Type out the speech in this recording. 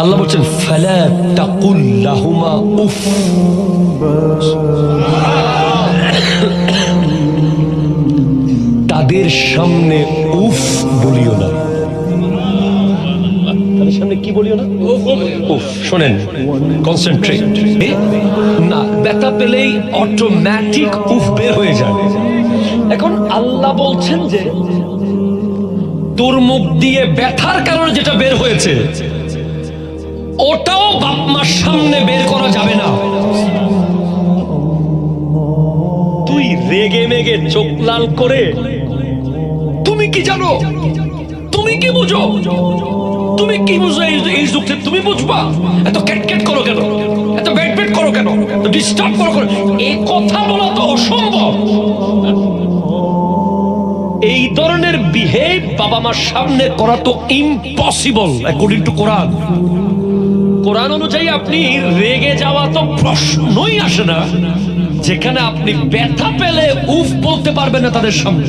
আল্লাহ বলছেন ফালা তাকুল লাহুমা উফ, তাদের সামনে উফ বলিও না। তাদের সামনে কি বলিও না? উফ। শোনেন, কনসেন্ট্রেট। না, ব্যথা পেলেই অটোমেটিক উফ বের হয়ে যায়। এখন আল্লাহ বলছেন যে তোর মুখ দিয়ে ব্যথার কারণে যেটা বের হয়েছে ওটাও বাপ মার সামনে বের করা যাবে না। তুই রেগে মেগে চোখ লাল করে তুমি কি জানো, তুমি কি বুঝো, তুমি কি বুঝো এই যুগে তুমি বুঝবা? এত ক্যাটক্যাট করো কেন, এত ব্যাট ব্যাট করো কেন, এত ডিস্টার্ব করো কেন? এই কথা বলা তো অসম্ভব। এই ধরনের বিহেভ বাবা মার সামনে করা তো ইম্পসিবল অ্যাকর্ডিং টু কোরআন। কোরআন অনুযায়ী আপনি রেগে যাওয়া তো প্রশ্নই আসে না, যেখানে আপনি ব্যথা পেলে উফ বলতে পারবেন না তাদের সামনে।